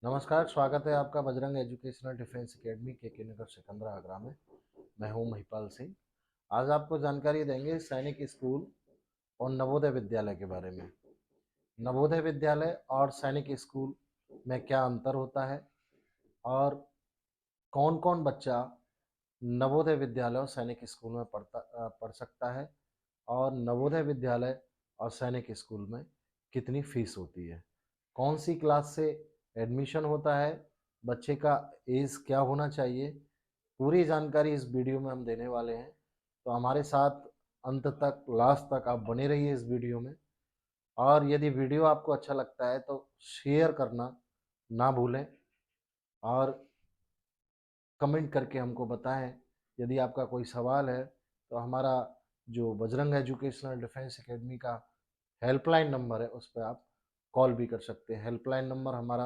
नमस्कार, स्वागत है आपका बजरंग एजुकेशनल डिफेंस एकेडमी के नगर सिकंदरा आगरा में। मैं हूं महिपाल सिंह। आज आपको जानकारी देंगे सैनिक स्कूल और नवोदय विद्यालय के बारे में। नवोदय विद्यालय और सैनिक स्कूल में क्या अंतर होता है और कौन कौन बच्चा नवोदय विद्यालय और सैनिक स्कूल में पढ़ सकता है, और नवोदय विद्यालय और सैनिक स्कूल में कितनी फीस होती है, कौन सी क्लास से एडमिशन होता है, बच्चे का एज क्या होना चाहिए। पूरी जानकारी इस वीडियो में हम देने वाले हैं, तो हमारे साथ अंत तक, लास्ट तक आप बने रहिए इस वीडियो में। और यदि वीडियो आपको अच्छा लगता है तो शेयर करना ना भूलें और कमेंट करके हमको बताएं। यदि आपका कोई सवाल है तो हमारा जो बजरंग एजुकेशनल डिफेंस एकेडमी का हेल्पलाइन नंबर है उस पर आप कॉल भी कर सकते हैं। हेल्पलाइन नंबर हमारा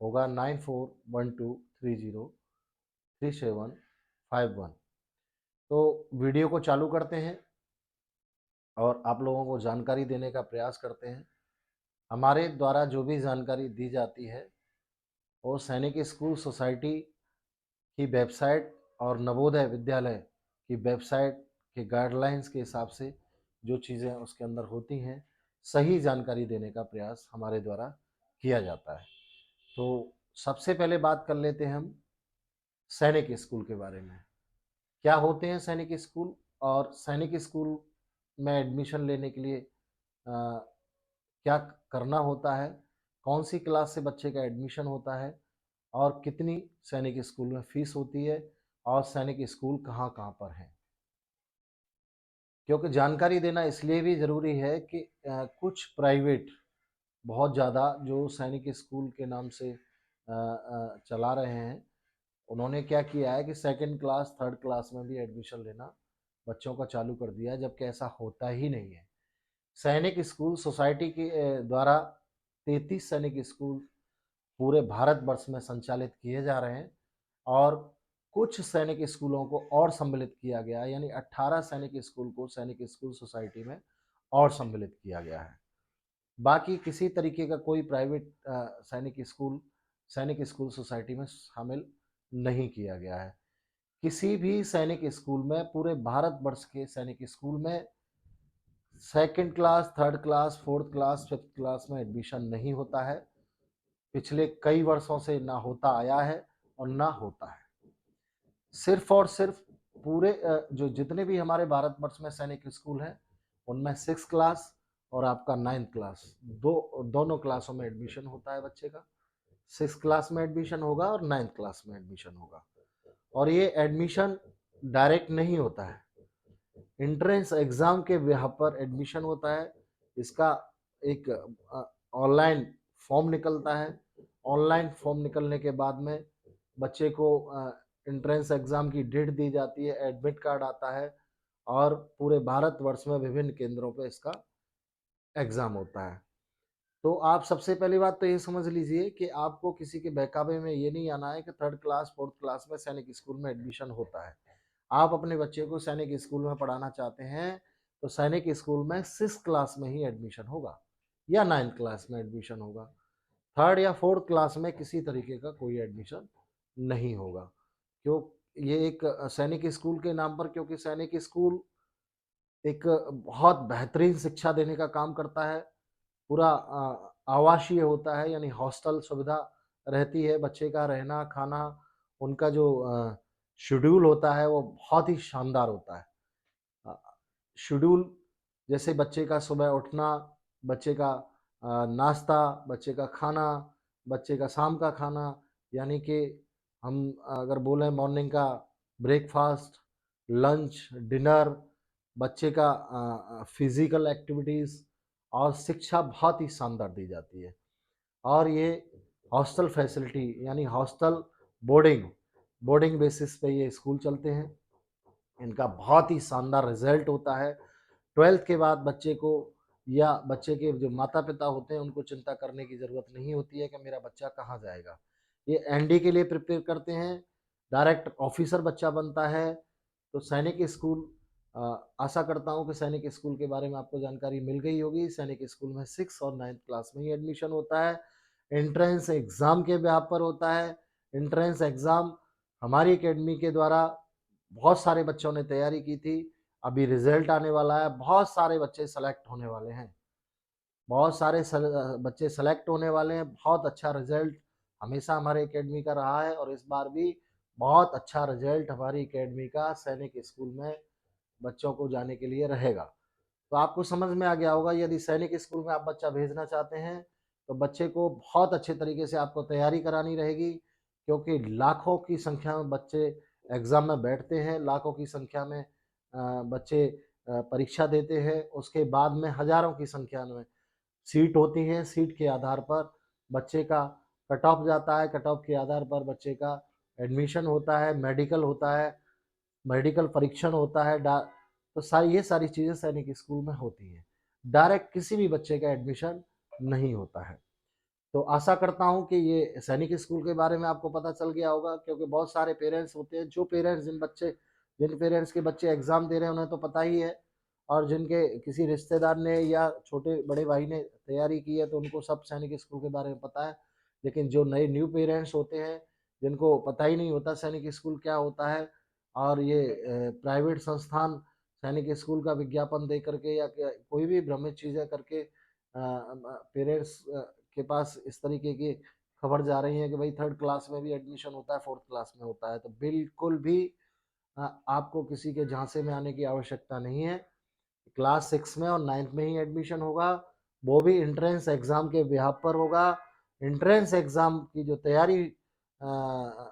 होगा 9412303751। तो वीडियो को चालू करते हैं और आप लोगों को जानकारी देने का प्रयास करते हैं। हमारे द्वारा जो भी जानकारी दी जाती है वो सैनिक स्कूल सोसाइटी की वेबसाइट और नवोदय विद्यालय की वेबसाइट के गाइडलाइंस के हिसाब से जो चीज़ें उसके अंदर होती हैं, सही जानकारी देने का प्रयास हमारे द्वारा किया जाता है। तो सबसे पहले बात कर लेते हैं हम सैनिक स्कूल के बारे में। क्या होते हैं सैनिक स्कूल, और सैनिक स्कूल में एडमिशन लेने के लिए क्या करना होता है, कौन सी क्लास से बच्चे का एडमिशन होता है, और कितनी सैनिक स्कूल में फीस होती है, और सैनिक स्कूल कहाँ कहाँ पर हैं। क्योंकि जानकारी देना इसलिए भी ज़रूरी है कि कुछ प्राइवेट बहुत ज़्यादा जो सैनिक स्कूल के नाम से चला रहे हैं, उन्होंने क्या किया है कि सेकंड क्लास थर्ड क्लास में भी एडमिशन लेना बच्चों का चालू कर दिया है, जबकि ऐसा होता ही नहीं है। सैनिक स्कूल सोसाइटी के द्वारा 33 सैनिक स्कूल पूरे भारतवर्ष में संचालित किए जा रहे हैं, और कुछ सैनिक स्कूलों को और सम्मिलित किया गया है, यानी 18 सैनिक स्कूल को सैनिक स्कूल सोसाइटी में और सम्मिलित किया गया है। बाकी किसी तरीके का कोई प्राइवेट सैनिक स्कूल सोसाइटी में शामिल नहीं किया गया है। किसी भी सैनिक स्कूल में, पूरे भारतवर्ष के सैनिक स्कूल में second class third class fourth class fifth class में एडमिशन नहीं होता है। पिछले कई वर्षों से ना होता आया है और ना होता है। सिर्फ और सिर्फ पूरे जो जितने भी हमारे भारतवर्ष में सैनिक स्कूल हैं, उनमें 6 क्लास और आपका 9th क्लास, दोनों क्लासों में एडमिशन होता है बच्चे का। 6 क्लास में एडमिशन होगा और 9th क्लास में एडमिशन होगा। और ये एडमिशन डायरेक्ट नहीं होता है, एंट्रेंस एग्जाम के यहाँ पर एडमिशन होता है। इसका एक ऑनलाइन फॉर्म निकलता है। ऑनलाइन फॉर्म निकलने के बाद में बच्चे को एंट्रेंस एग्जाम की डेट दी जाती है, एडमिट कार्ड आता है, और पूरे भारतवर्ष में विभिन्न केंद्रों पे इसका एग्जाम होता है। तो आप सबसे पहली बात तो ये समझ लीजिए कि आपको किसी के बहकावे में ये नहीं आना है कि थर्ड क्लास फोर्थ क्लास में सैनिक स्कूल में एडमिशन होता है। आप अपने बच्चे को सैनिक स्कूल में पढ़ाना चाहते हैं तो सैनिक स्कूल में 6 क्लास में ही एडमिशन होगा या 9th क्लास में एडमिशन होगा। थर्ड या फोर्थ क्लास में किसी तरीके का कोई एडमिशन नहीं होगा। क्यों? ये एक सैनिक स्कूल के नाम पर, क्योंकि सैनिक स्कूल एक बहुत बेहतरीन शिक्षा देने का काम करता है। पूरा आवासीय होता है, यानी हॉस्टल सुविधा रहती है। बच्चे का रहना खाना, उनका जो शेड्यूल होता है वो बहुत ही शानदार होता है। अ, शेड्यूल जैसे बच्चे का सुबह उठना, बच्चे का नाश्ता, बच्चे का खाना, बच्चे का शाम का खाना, यानी कि हम अगर बोलें मॉर्निंग का ब्रेकफास्ट, लंच, डिनर, बच्चे का फिजिकल एक्टिविटीज़ और शिक्षा बहुत ही शानदार दी जाती है। और ये हॉस्टल फैसिलिटी, यानी हॉस्टल बोर्डिंग बोर्डिंग बेसिस पे ये स्कूल चलते हैं। इनका बहुत ही शानदार रिजल्ट होता है। 12th के बाद बच्चे को, या बच्चे के जो माता पिता होते हैं, उनको चिंता करने की ज़रूरत नहीं होती है कि मेरा बच्चा कहाँ जाएगा। ये एनडी के लिए प्रिपेयर करते हैं, डायरेक्ट ऑफिसर बच्चा बनता है। तो सैनिक स्कूल, आशा करता हूँ कि सैनिक स्कूल के बारे में आपको जानकारी मिल गई होगी। सैनिक स्कूल में 6 और 9th क्लास में ही एडमिशन होता है। एंट्रेंस एग्ज़ाम के बेहाव पर होता है। एंट्रेंस एग्ज़ाम हमारी एकेडमी के द्वारा बहुत सारे बच्चों ने तैयारी की थी। अभी रिज़ल्ट आने वाला है, बहुत सारे बच्चे सेलेक्ट होने वाले हैं। बहुत सारे बच्चे सेलेक्ट होने वाले हैं। बहुत अच्छा रिज़ल्ट हमेशा हमारे एकेडमी का रहा है और इस बार भी बहुत अच्छा रिज़ल्ट हमारी एकेडमी का सैनिक स्कूल में बच्चों को जाने के लिए रहेगा। तो आपको समझ में आ गया होगा, यदि सैनिक स्कूल में आप बच्चा भेजना चाहते हैं तो बच्चे को बहुत अच्छे तरीके से आपको तैयारी करानी रहेगी, क्योंकि लाखों की संख्या में बच्चे एग्ज़ाम में बैठते हैं, लाखों की संख्या में बच्चे परीक्षा देते हैं। उसके बाद में हज़ारों की संख्या में सीट होती है। सीट के आधार पर बच्चे का कट ऑफ जाता है, कट ऑफ के आधार पर बच्चे का एडमिशन होता है, मेडिकल होता है, मेडिकल परीक्षण होता है। तो ये सारी चीज़ें सैनिक स्कूल में होती हैं। डायरेक्ट किसी भी बच्चे का एडमिशन नहीं होता है। तो आशा करता हूँ कि ये सैनिक स्कूल के बारे में आपको पता चल गया होगा, क्योंकि बहुत सारे पेरेंट्स होते हैं, जो पेरेंट्स जिन पेरेंट्स के बच्चे एग्ज़ाम दे रहे हैं उन्हें तो पता ही है, और जिनके किसी रिश्तेदार ने या छोटे बड़े भाई ने तैयारी की है तो उनको सब सैनिक स्कूल के बारे में पता है। लेकिन जो नए न्यू पेरेंट्स होते हैं, जिनको पता ही नहीं होता सैनिक स्कूल क्या होता है, और ये प्राइवेट संस्थान सैनिक स्कूल का विज्ञापन दे करके या कोई भी भ्रमित चीज़ें करके पेरेंट्स के पास इस तरीके की खबर जा रही है कि भाई थर्ड क्लास में भी एडमिशन होता है, फोर्थ क्लास में होता है, तो बिल्कुल भी आपको किसी के झांसे में आने की आवश्यकता नहीं है। क्लास 6 में और 9th में ही एडमिशन होगा, वो भी एंट्रेंस एग्ज़ाम के बिहाफ पर होगा। एंट्रेंस एग्ज़ाम की जो तैयारी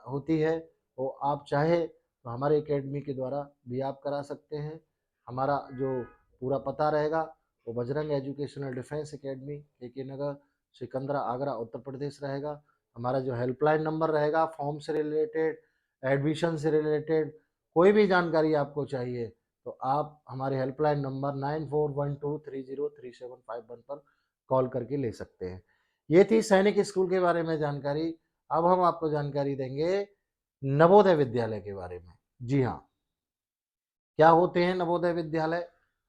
होती है वो आप चाहे तो हमारे एकेडमी के द्वारा भी आप करा सकते हैं। हमारा जो पूरा पता रहेगा वो बजरंग एजुकेशनल डिफेंस एकेडमी, के नगर, सिकंदरा, आगरा, उत्तर प्रदेश रहेगा। हमारा जो हेल्पलाइन नंबर रहेगा, फॉर्म से रिलेटेड, एडमिशन से रिलेटेड कोई भी जानकारी आपको चाहिए तो आप हमारे हेल्पलाइन नंबर 9412303751 पर कॉल करके ले सकते हैं। ये थी सैनिक स्कूल के बारे में जानकारी। अब हम आपको जानकारी देंगे नवोदय विद्यालय के बारे में। जी हाँ, क्या होते हैं नवोदय विद्यालय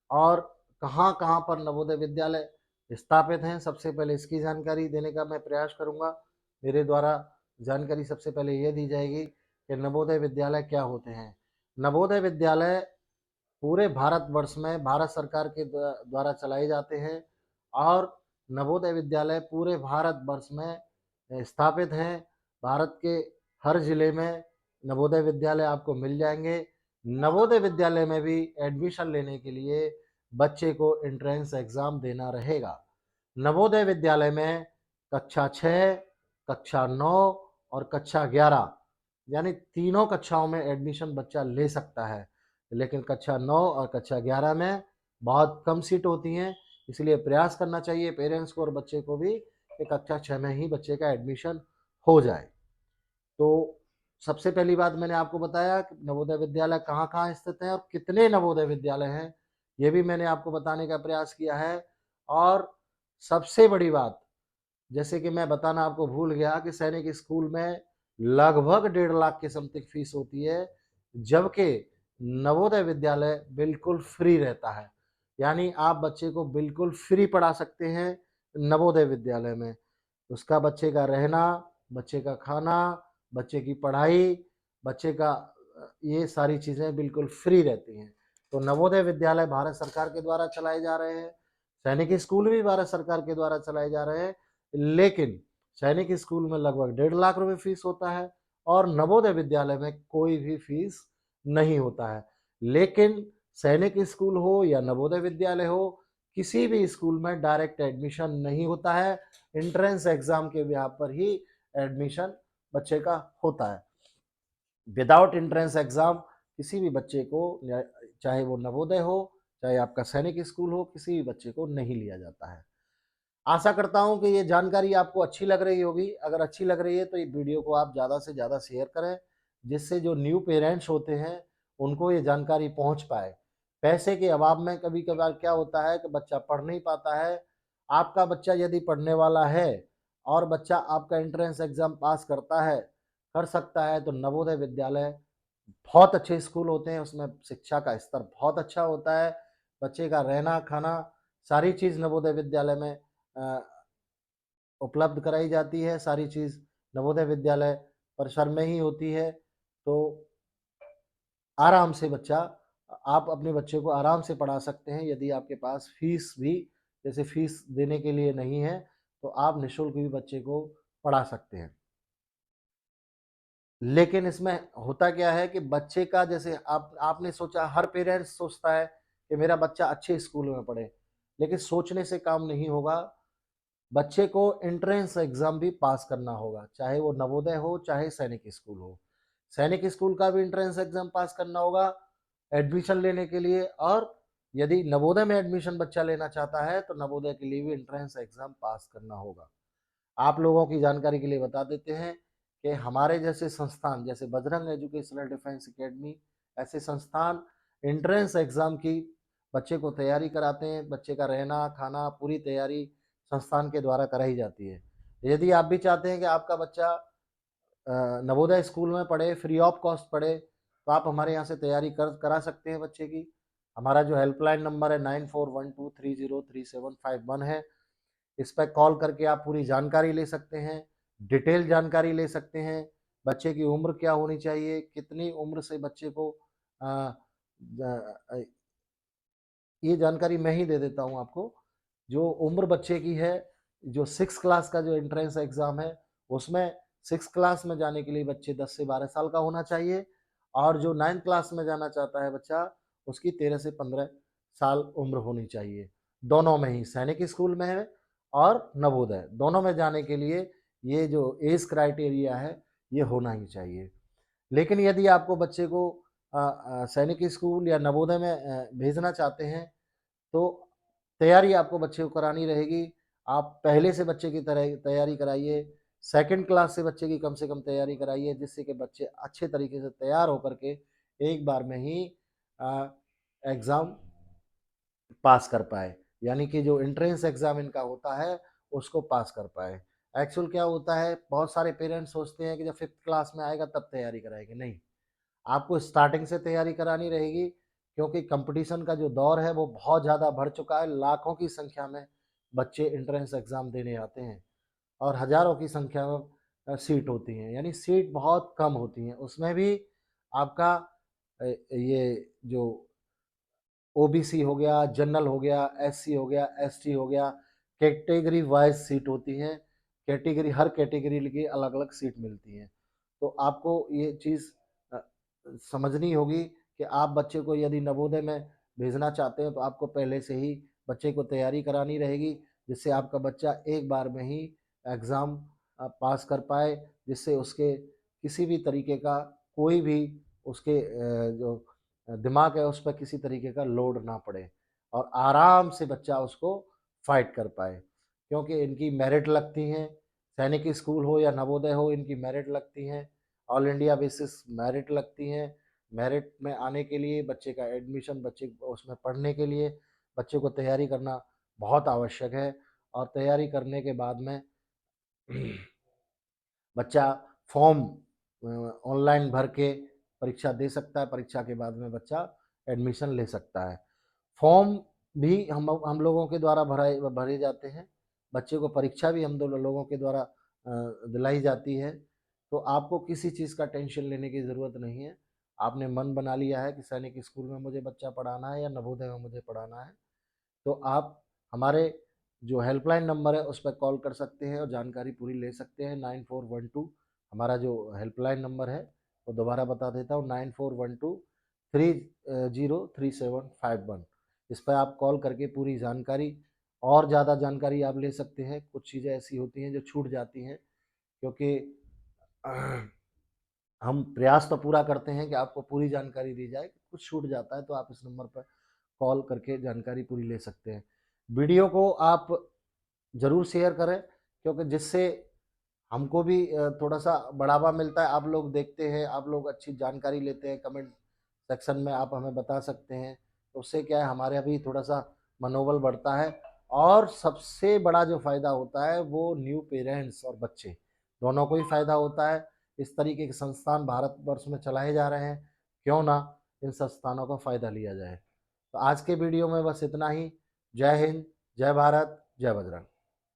और कहाँ-कहाँ पर नवोदय विद्यालय स्थापित हैं, सबसे पहले इसकी जानकारी देने का मैं प्रयास करूँगा। मेरे द्वारा जानकारी सबसे पहले ये दी जाएगी कि नवोदय विद्यालय क्या होते हैं। नवोदय विद्यालय पूरे भारतवर्ष में भारत सरकार के द्वारा चलाए जाते हैं, और नवोदय विद्यालय पूरे भारतवर्ष में स्थापित हैं। भारत के हर जिले में नवोदय विद्यालय आपको मिल जाएंगे। नवोदय विद्यालय में भी एडमिशन लेने के लिए बच्चे को एंट्रेंस एग्ज़ाम देना रहेगा। नवोदय विद्यालय में कक्षा 6, कक्षा 9 और कक्षा 11 यानी तीनों कक्षाओं में एडमिशन बच्चा ले सकता है। लेकिन कक्षा 9 और कक्षा 11 में बहुत कम सीट होती हैं, इसलिए प्रयास करना चाहिए पेरेंट्स को और बच्चे को भी कि कक्षा 6 में ही बच्चे का एडमिशन हो जाए। तो सबसे पहली बात मैंने आपको बताया कि नवोदय विद्यालय कहाँ-कहाँ स्थित हैं और कितने नवोदय विद्यालय हैं, ये भी मैंने आपको बताने का प्रयास किया है। और सबसे बड़ी बात, जैसे कि मैं बताना आपको भूल गया कि सैनिक स्कूल में लगभग 1.5 लाख की समथिंग फीस होती है, जबकि नवोदय विद्यालय बिल्कुल फ्री रहता है। यानी आप बच्चे को बिल्कुल फ्री पढ़ा सकते हैं नवोदय विद्यालय में। उसका बच्चे का रहना, बच्चे का खाना, बच्चे की पढ़ाई, बच्चे का ये सारी चीज़ें बिल्कुल फ्री रहती हैं। तो नवोदय विद्यालय भारत सरकार के द्वारा चलाए जा रहे हैं, सैनिक स्कूल भी भारत सरकार के द्वारा चलाए जा रहे हैं, लेकिन सैनिक स्कूल में लगभग 1.5 लाख रुपए फीस होता है और नवोदय विद्यालय में कोई भी फीस नहीं होता है। लेकिन सैनिक स्कूल हो या नवोदय विद्यालय हो, किसी भी स्कूल में डायरेक्ट एडमिशन नहीं होता है। एंट्रेंस एग्जाम के बिहाफ पर ही एडमिशन बच्चे का होता है। विदाउट एंट्रेंस एग्जाम किसी भी बच्चे को, चाहे वो नवोदय हो, चाहे आपका सैनिक स्कूल हो, किसी भी बच्चे को नहीं लिया जाता है। आशा करता हूं कि ये जानकारी आपको अच्छी लग रही होगी। अगर अच्छी लग रही है तो ये वीडियो को आप ज़्यादा से ज़्यादा शेयर करें, जिससे जो न्यू पेरेंट्स होते हैं उनको ये जानकारी पहुंच पाए। पैसे के अभाव में कभी कभार क्या होता है कि बच्चा पढ़ नहीं पाता है। आपका बच्चा यदि पढ़ने वाला है और बच्चा आपका एंट्रेंस एग्ज़ाम पास करता है, कर सकता है, तो नवोदय विद्यालय बहुत अच्छे स्कूल होते हैं, उसमें शिक्षा का स्तर बहुत अच्छा होता है। बच्चे का रहना, खाना, सारी चीज़ नवोदय विद्यालय में अ, उपलब्ध कराई जाती है, सारी चीज़ नवोदय विद्यालय परिसर में ही होती है। तो आराम से बच्चा आप अपने बच्चे को आराम से पढ़ा सकते हैं। यदि आपके पास फ़ीस भी जैसे फ़ीस देने के लिए नहीं है, तो आप निःशुल्क भी बच्चे को पढ़ा सकते हैं। लेकिन इसमें होता क्या है कि बच्चे का जैसे आपने सोचा, हर पेरेंट्स सोचता है कि मेरा बच्चा अच्छे स्कूल में पढ़े, लेकिन सोचने से काम नहीं होगा। बच्चे को एंट्रेंस एग्ज़ाम भी पास करना होगा, चाहे वो नवोदय हो, चाहे सैनिक स्कूल हो। सैनिक स्कूल का भी एंट्रेंस एग्ज़ाम पास करना होगा एडमिशन लेने के लिए, और यदि नवोदय में एडमिशन बच्चा लेना चाहता है, तो नवोदय के लिए भी एंट्रेंस एग्ज़ाम पास करना होगा। आप लोगों की जानकारी के लिए बता देते हैं कि हमारे जैसे संस्थान, जैसे बजरंग एजुकेशनल डिफेंस एकेडमी, ऐसे संस्थान एंट्रेंस एग्ज़ाम की बच्चे को तैयारी कराते हैं। बच्चे का रहना, खाना, पूरी तैयारी संस्थान के द्वारा कराई जाती है। यदि आप भी चाहते हैं कि आपका बच्चा नवोदय स्कूल में पढ़े, फ्री ऑफ कॉस्ट पढ़े, तो आप हमारे यहाँ से तैयारी करा सकते हैं बच्चे की। हमारा जो हेल्पलाइन नंबर है 9412303751 है। इस पे कॉल करके आप पूरी जानकारी ले सकते हैं, डिटेल जानकारी ले सकते हैं। बच्चे की उम्र क्या होनी चाहिए, कितनी उम्र से बच्चे को अ, अ, ये जानकारी मैं ही दे देता हूँ आपको। जो उम्र बच्चे की है, जो 6 क्लास का जो एंट्रेंस एग्ज़ाम है, उसमें 6 क्लास में जाने के लिए बच्चे 10 से 12 साल का होना चाहिए, और जो 9th क्लास में जाना चाहता है बच्चा, उसकी 13 से 15 साल उम्र होनी चाहिए। दोनों में ही, सैनिक स्कूल में है और नवोदय, दोनों में जाने के लिए ये जो ऐज क्राइटेरिया है, ये होना ही चाहिए। लेकिन यदि आपको बच्चे को सैनिक स्कूल या नवोदय में भेजना चाहते हैं, तो तैयारी आपको बच्चे को करानी रहेगी। आप पहले से बच्चे की तरह तैयारी कराइए, सेकंड क्लास से कम से कम तैयारी कराइए, जिससे कि बच्चे अच्छे तरीके से तैयार होकर के एक बार में ही एग्ज़ाम पास कर पाए। यानी कि जो एंट्रेंस एग्ज़ाम इनका होता है, उसको पास कर पाए। एक्चुअल क्या होता है, बहुत सारे पेरेंट्स सोचते हैं कि जब 5th क्लास में आएगा तब तैयारी कराएँगे, नहीं। आपको स्टार्टिंग से तैयारी करानी रहेगी, क्योंकि कंपटीशन का जो दौर है वो बहुत ज़्यादा बढ़ चुका है। लाखों की संख्या में बच्चे एंट्रेंस एग्ज़ाम देने आते हैं, और हज़ारों की संख्या में सीट होती हैं, यानी सीट बहुत कम होती हैं। उसमें भी आपका ये जो ओबीसी हो गया, जनरल हो गया, एससी हो गया, एसटी हो गया, कैटेगरी वाइज़ सीट होती हैं। हर कैटेगरी की अलग-अलग सीट मिलती हैं। तो आपको ये चीज़ अ, समझनी होगी कि आप बच्चे को यदि नवोदय में भेजना चाहते हैं, तो आपको पहले से ही बच्चे को तैयारी करानी रहेगी, जिससे आपका बच्चा एक बार में ही एग्ज़ाम पास कर पाए, जिससे उसके किसी भी तरीके का कोई भी उसके जो दिमाग है, उस पे किसी तरीके का लोड ना पड़े, और आराम से बच्चा उसको फ़ाइट कर पाए। क्योंकि इनकी मेरिट लगती हैं, सैनिक स्कूल हो या नवोदय हो, इनकी मेरिट लगती हैं, ऑल इंडिया बेसिस मेरिट लगती हैं। मेरिट में आने के लिए बच्चे का एडमिशन, बच्चे को उसमें पढ़ने के लिए बच्चे को तैयारी करना बहुत आवश्यक है, और तैयारी करने के बाद में बच्चा फॉर्म ऑनलाइन भर के परीक्षा दे सकता है, परीक्षा के बाद में बच्चा एडमिशन ले सकता है। फॉर्म भी हम लोगों के द्वारा भरे जाते हैं, बच्चे को परीक्षा भी हम दो लोगों के द्वारा दिलाई जाती है। तो आपको किसी चीज़ का टेंशन लेने की ज़रूरत नहीं है। आपने मन बना लिया है कि सैनिक स्कूल में मुझे बच्चा पढ़ाना है या नवोदय में मुझे पढ़ाना है, तो आप हमारे जो हेल्पलाइन नंबर है उस पर कॉल कर सकते हैं और जानकारी पूरी ले सकते हैं। 9412 हमारा जो हेल्पलाइन नंबर है, वो दोबारा बता देता हूँ, 9412303751। इस पर आप कॉल करके पूरी जानकारी, और ज़्यादा जानकारी आप ले सकते हैं। कुछ चीज़ें ऐसी होती हैं जो छूट जाती हैं, क्योंकि हम प्रयास तो पूरा करते हैं कि आपको पूरी जानकारी दी जाए। कुछ छूट जाता है तो आप इस नंबर पर कॉल करके जानकारी पूरी ले सकते हैं। वीडियो को आप ज़रूर शेयर करें, क्योंकि जिससे हमको भी थोड़ा-सा बढ़ावा मिलता है। आप लोग देखते हैं, आप लोग अच्छी जानकारी लेते हैं, कमेंट सेक्शन में आप हमें बता सकते हैं। तो उससे क्या है, हमारा भी थोड़ा-सा मनोबल बढ़ता है, और सबसे बड़ा जो फ़ायदा होता है वो न्यू पेरेंट्स और बच्चे, दोनों को ही फ़ायदा होता है। इस तरीके के संस्थान भारतवर्ष में चलाए जा रहे हैं, क्यों ना इन संस्थानों का फ़ायदा लिया जाए। तो आज के वीडियो में बस इतना ही। जय हिंद, जय भारत, जय बजरंग।